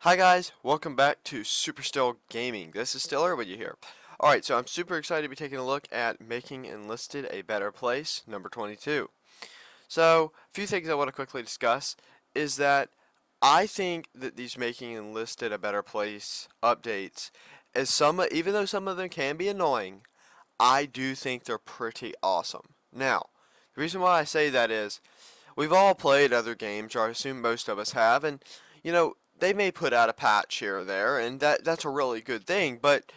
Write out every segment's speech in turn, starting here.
Hi guys, welcome back to SuperSteel Gaming. This is Stiller with you here. Alright, so I'm super excited to be taking a look at making Enlisted a better place, number 22. So, a few things I want to quickly discuss is that I think that these making Enlisted a better place updates, even though some of them can be annoying, I do think they're pretty awesome. Now, the reason why I say that is we've all played other games, or I assume most of us have, and they may put out a patch here or there, and that's a really good thing, but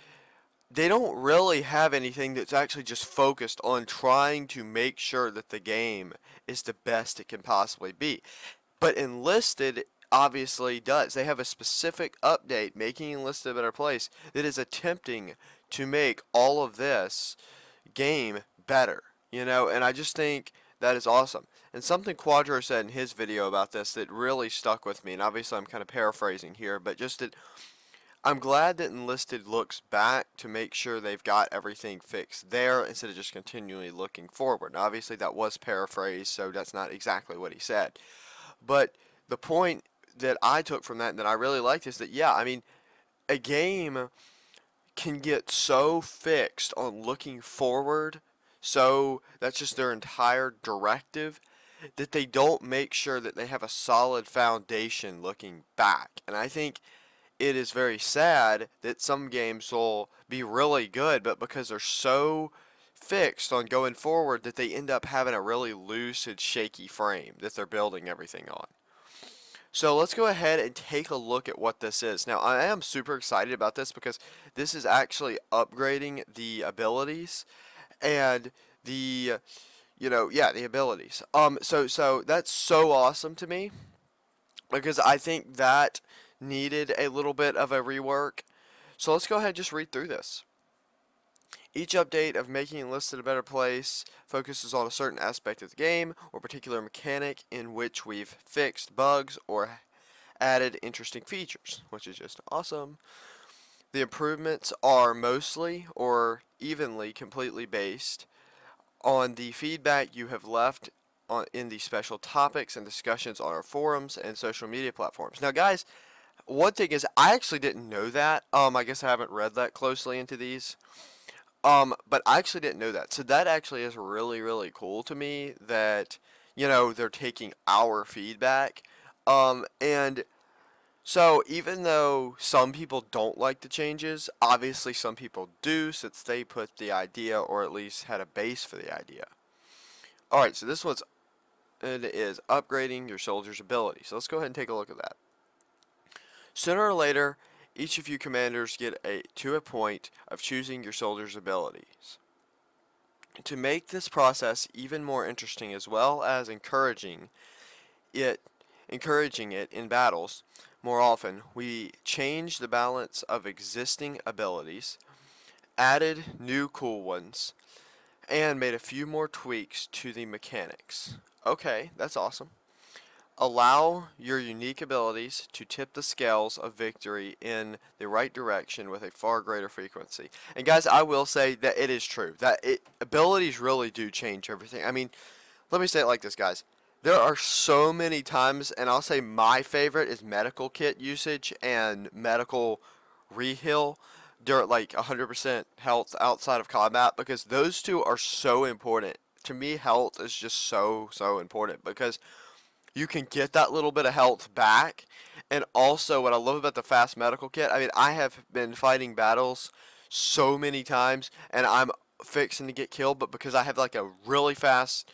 they don't really have anything that's actually just focused on trying to make sure that the game is the best it can possibly be. But Enlisted obviously does. They have a specific update making Enlisted a better place that is attempting to make all of this game better, and I just think that is awesome. And something Quadro said in his video about this that really stuck with me, and obviously I'm kind of paraphrasing here, but just that I'm glad that Enlisted looks back to make sure they've got everything fixed there instead of just continually looking forward. Now, obviously that was paraphrased, so that's not exactly what he said. But the point that I took from that and that I really liked is that, yeah, I mean, a game can get so fixed on looking forward, so that's just their entire directive, that they don't make sure that they have a solid foundation looking back. And I think it is very sad that some games will be really good, but because they're so fixed on going forward that they end up having a really loose and shaky frame that they're building everything on. So let's go ahead and take a look at what this is. Now, I am super excited about this because this is actually upgrading the abilities and the, the abilities. So that's so awesome to me because I think that needed a little bit of a rework. So let's go ahead and just read through this. Each update of making Enlisted a better place focuses on a certain aspect of the game or particular mechanic in which we've fixed bugs or added interesting features, which is just awesome. The improvements are mostly or evenly completely based on the feedback you have left in the special topics and discussions on our forums and social media platforms. Now, guys, one thing is I actually didn't know that. I guess I haven't read that closely into these. But I actually didn't know that. So that actually is really, really cool to me that, they're taking our feedback. And so even though some people don't like the changes, obviously some people do since they put the idea or at least had a base for the idea. Alright, so this one's it is upgrading your soldier's ability. So let's go ahead and take a look at that. Sooner or later, each of you commanders get to a point of choosing your soldier's abilities. To make this process even more interesting as well as it encouraging it in battles more often, we changed the balance of existing abilities, added new cool ones, and made a few more tweaks to the mechanics. Okay, that's awesome. Allow your unique abilities to tip the scales of victory in the right direction with a far greater frequency. And guys, I will say that it is true. Abilities really do change everything. I mean, let me say it like this, guys. There are so many times, and I'll say my favorite is medical kit usage and medical reheal during like 100% health outside of combat because those two are so important. To me, health is just so important because you can get that little bit of health back. And also, what I love about the fast medical kit, I mean, I have been fighting battles so many times, and I'm fixing to get killed, but because I have like a really fast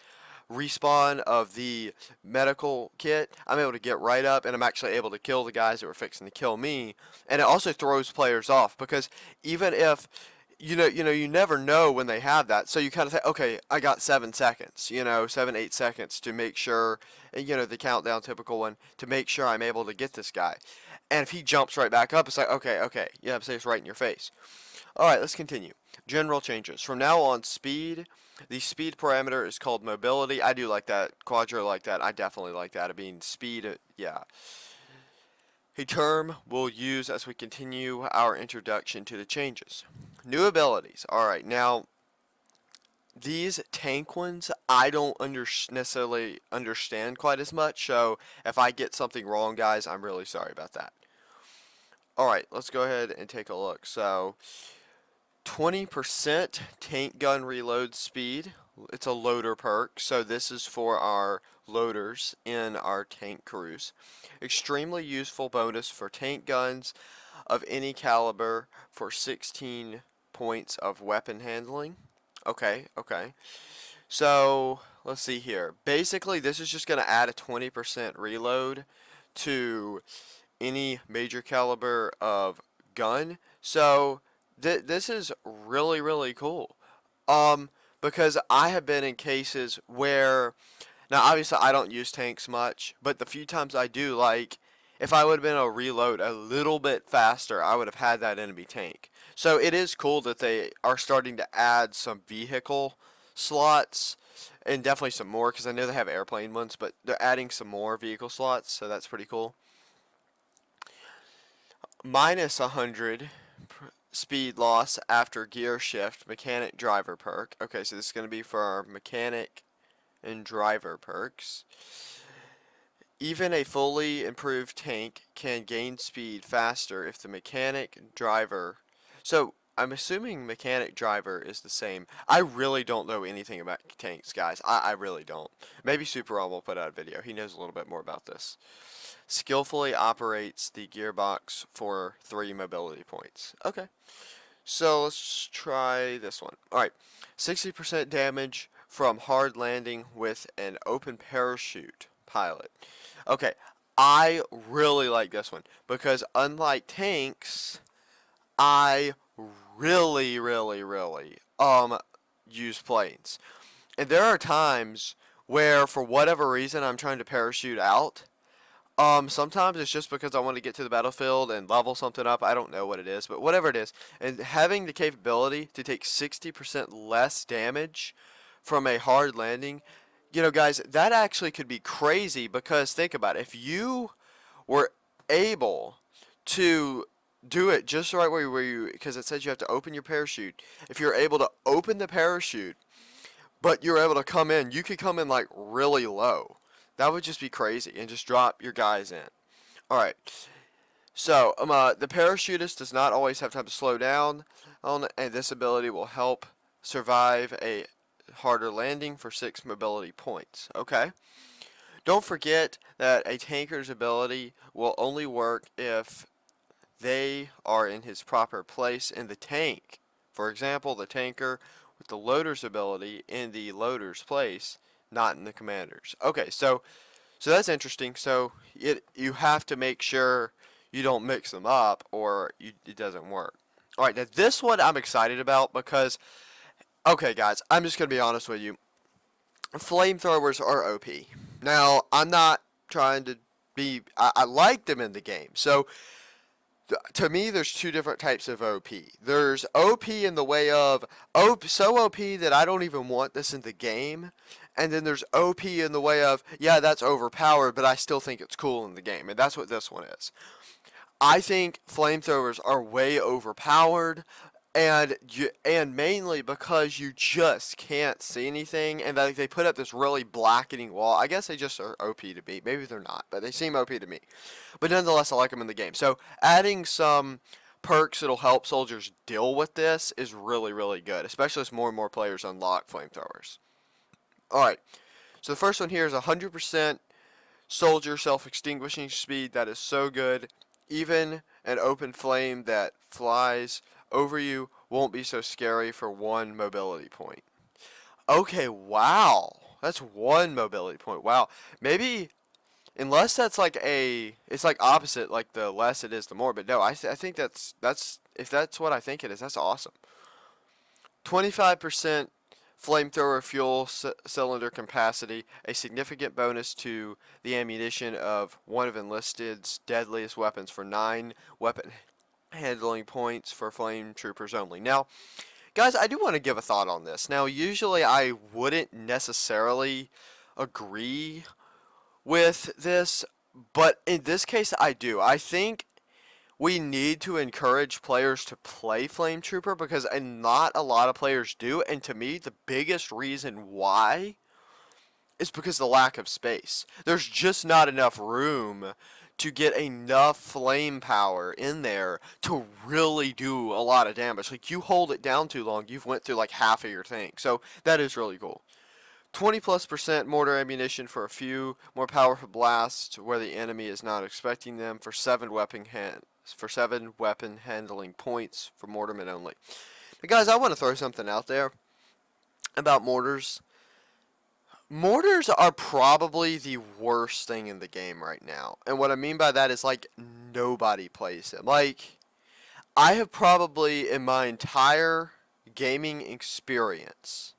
respawn of the medical kit, I'm able to get right up, and I'm actually able to kill the guys that were fixing to kill me. And it also throws players off because even if you never know when they have that. So you kind of say, okay, I got 7 seconds, 7, 8 seconds to make sure, the countdown typical one, to make sure I'm able to get this guy. And if he jumps right back up, it's like, okay, yeah, I'm saying it's right in your face. Alright, let's continue. General changes. From now on, the speed parameter is called mobility. I do like that. Quadro like that. I definitely like that. It being speed, yeah. A term we'll use as we continue our introduction to the changes. New abilities. Alright, now these tank ones I don't necessarily understand quite as much, so if I get something wrong, guys, I'm really sorry about that. Alright, let's go ahead and take a look. So, 20% tank gun reload speed. It's a loader perk, so this is for our loaders in our tank crews. Extremely useful bonus for tank guns of any caliber for 16 points of weapon handling. Okay, okay. So, let's see here. Basically, this is just going to add a 20% reload to any major caliber of gun. So, this is really, really cool. Um, because I have been in cases where, now obviously I don't use tanks much, but the few times I do, like, if I would have been able to reload a little bit faster, I would have had that enemy tank. So it is cool that they are starting to add some vehicle slots, and definitely some more, because I know they have airplane ones, but they're adding some more vehicle slots, so that's pretty cool. Minus 100 speed loss after gear shift mechanic driver perk. Okay, so this is going to be for our mechanic and driver perks. Even a fully improved tank can gain speed faster if the mechanic driver. So I'm assuming mechanic driver is the same. I really don't know anything about tanks, guys. I really don't. Maybe SuperSteel will put out a video. He knows a little bit more about this. Skillfully operates the gearbox for 3 mobility points. Okay. So let's try this one. Alright. 60% damage from hard landing with an open parachute pilot. Okay. I really like this one because unlike tanks, I really use planes. And there are times where for whatever reason I'm trying to parachute out. Sometimes it's just because I want to get to the battlefield and level something up. I don't know what it is, but whatever it is. And having the capability to take 60% less damage from a hard landing, you know, guys, that actually could be crazy because think about it. If you were able to do it just right where you, because it says you have to open your parachute. If you're able to open the parachute, but you're able to come in, you could come in like really low. That would just be crazy and just drop your guys in. Alright, so the parachutist does not always have time to slow down, and this ability will help survive a harder landing for 6 mobility points. Okay? Don't forget that a tanker's ability will only work if they are in his proper place in the tank. For example, the tanker with the loader's ability in the loader's place, not in the commander's. Okay, so that's interesting. So you have to make sure you don't mix them up or it doesn't work. All right, now this one I'm excited about because, okay, guys, I'm just gonna be honest with you. Flamethrowers are OP. Now I'm not trying to be. I like them in the game. So to me, there's two different types of OP. There's OP in the way of so OP that I don't even want this in the game, and then there's OP in the way of yeah, that's overpowered, but I still think it's cool in the game, and that's what this one is. I think flamethrowers are way overpowered, and mainly because you just can't see anything, and they put up this really blackening wall. I guess they just are OP to me. Maybe they're not, but they seem OP to me. But nonetheless, I like them in the game. So adding some perks that'll help soldiers deal with this is really good, especially as more and more players unlock flamethrowers. All right. So the first one here is 100% soldier self-extinguishing speed. That is so good. Even an open flame that flies over you won't be so scary for 1 mobility point. Okay, wow. That's 1 mobility point. Wow. Maybe, unless that's like it's like opposite, like the less it is, the more. But no, I think if that's what I think it is, that's awesome. 25% flamethrower fuel cylinder capacity, a significant bonus to the ammunition of one of Enlisted's deadliest weapons for 9 weapon handling points for flame troopers only. Now, guys, I do want to give a thought on this. Now, usually I wouldn't necessarily agree with this, but in this case I do. I think we need to encourage players to play Flame Trooper because not a lot of players do, and to me the biggest reason why is because of the lack of space. There's just not enough room to get enough flame power in there to really do a lot of damage. Like, you hold it down too long, you've went through like half of your thing. So that is really cool. 20+% mortar ammunition for a few more powerful blasts where the enemy is not expecting them for 7 weapon handling points for mortarmen only. Now, guys, I want to throw something out there about mortars. Mortars are probably the worst thing in the game right now. And what I mean by that is, like, nobody plays them. Like, I have probably, in my entire gaming experience,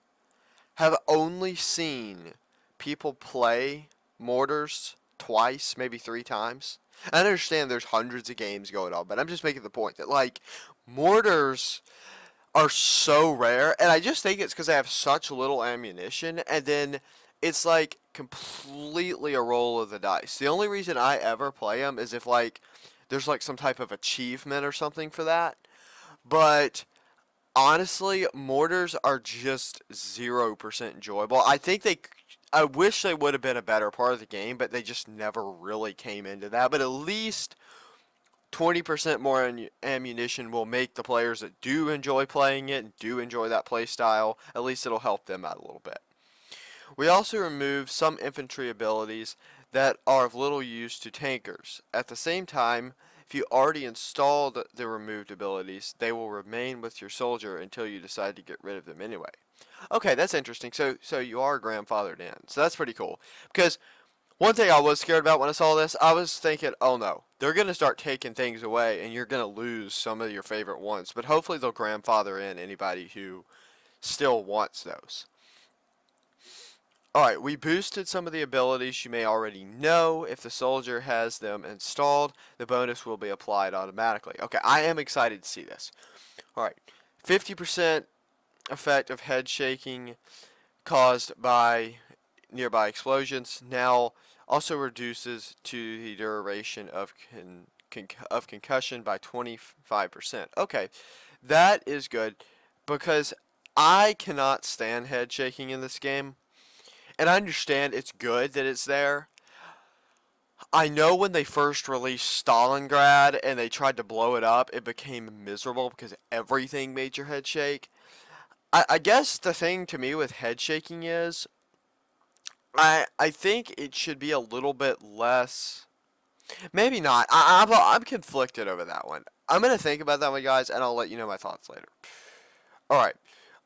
have only seen people play mortars twice, maybe 3 times. I understand there's hundreds of games going on, but I'm just making the point that, like, mortars are so rare, and I just think it's because they have such little ammunition, and then it's like completely a roll of the dice. The only reason I ever play them is if, like, there's like some type of achievement or something for that. But honestly, mortars are just 0% enjoyable. I wish they would have been a better part of the game, but they just never really came into that. But at least 20% more ammunition will make the players that do enjoy playing it and do enjoy that play style, at least it'll help them out a little bit. We also remove some infantry abilities that are of little use to tankers. At the same time, if you already installed the removed abilities, they will remain with your soldier until you decide to get rid of them anyway. Okay, that's interesting. So you are grandfathered in. So that's pretty cool. Because one thing I was scared about when I saw this, I was thinking, oh no, they're going to start taking things away and you're going to lose some of your favorite ones. But hopefully they'll grandfather in anybody who still wants those. Alright, we boosted some of the abilities you may already know. If the soldier has them installed, the bonus will be applied automatically. Okay, I am excited to see this. Alright, 50% effect of head shaking caused by nearby explosions now also reduces to the duration of concussion by 25%. Okay, that is good because I cannot stand head shaking in this game. And I understand it's good that it's there. I know when they first released Stalingrad and they tried to blow it up, it became miserable because everything made your head shake. I guess the thing to me with head shaking is, I think it should be a little bit less. Maybe not. I'm conflicted over that one. I'm going to think about that one, guys, and I'll let you know my thoughts later. Alright.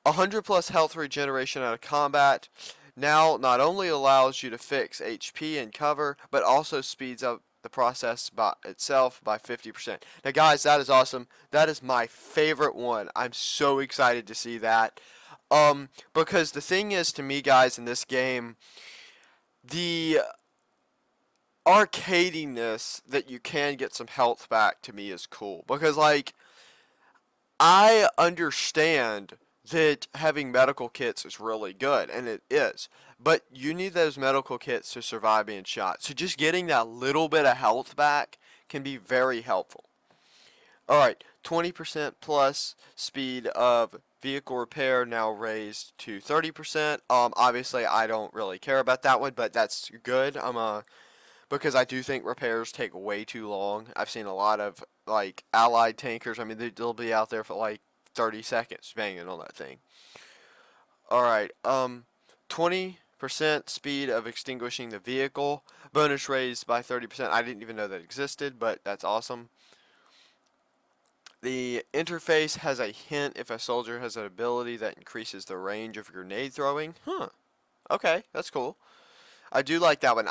100 plus health regeneration out of combat now not only allows you to fix HP and cover, but also speeds up the process by itself by 50%. Now guys, that is awesome. That is my favorite one. I'm so excited to see that. Because the thing is, to me, guys, in this game, the arcadiness that you can get some health back to me is cool. Because, like, I understand that having medical kits is really good, and it is. But you need those medical kits to survive being shot. So just getting that little bit of health back can be very helpful. Alright, 20% plus speed of vehicle repair now raised to 30%. Obviously I don't really care about that one, but that's good. Because I do think repairs take way too long. I've seen a lot of, like, allied tankers. I mean, they'll be out there for like 30 seconds banging on that thing. Alright, 20% speed of extinguishing the vehicle. Bonus raised by 30%. I didn't even know that existed, but that's awesome. The interface has a hint if a soldier has an ability that increases the range of grenade throwing. Huh. Okay, that's cool. I do like that one.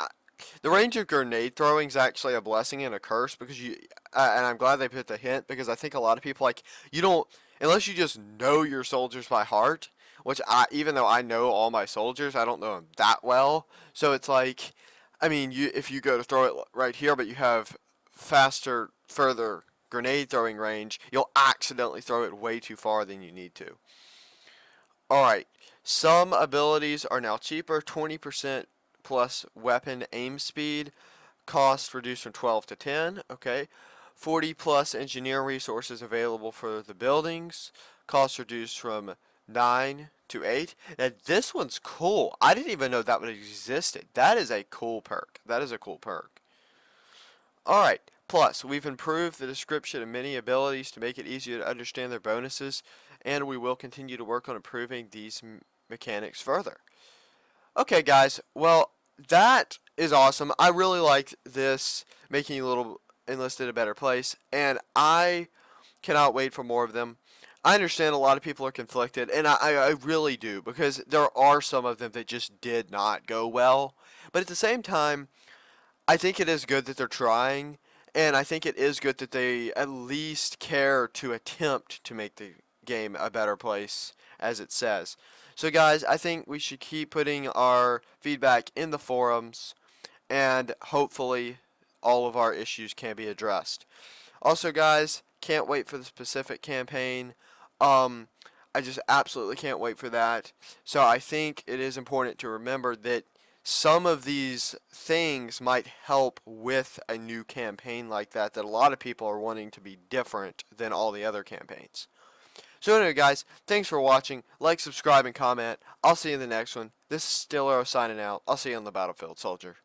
The range of grenade throwing is actually a blessing and a curse because and I'm glad they put the hint because I think a lot of people, like, you don't, unless you just know your soldiers by heart, which even though I know all my soldiers, I don't know them that well. So it's like, I mean, if you go to throw it right here, but you have faster, further grenade throwing range, you'll accidentally throw it way too far than you need to. Alright, some abilities are now cheaper, 20% plus weapon aim speed, cost reduced from 12 to 10, okay. 40 plus engineer resources available for the buildings, cost reduced from 9 to 8. Now this one's cool. I didn't even know that one existed. That is a cool perk. That is a cool perk. Alright, plus, we've improved the description of many abilities to make it easier to understand their bonuses, and we will continue to work on improving these mechanics further. Okay, guys, well, that is awesome. I really liked this, making a little Enlisted a better place, and I cannot wait for more of them. I understand a lot of people are conflicted, and I really do, because there are some of them that just did not go well. But at the same time, I think it is good that they're trying, and I think it is good that they at least care to attempt to make the game a better place, as it says. So, guys, I think we should keep putting our feedback in the forums, and hopefully all of our issues can be addressed. Also, guys, can't wait for the specific campaign. Um, I just absolutely can't wait for that. So I think it is important to remember that some of these things might help with a new campaign like that a lot of people are wanting to be different than all the other campaigns. So anyway, guys, thanks for watching. Like, subscribe, and comment. I'll see you in the next one. This is Stiller signing out. I'll see you on the battlefield, soldier.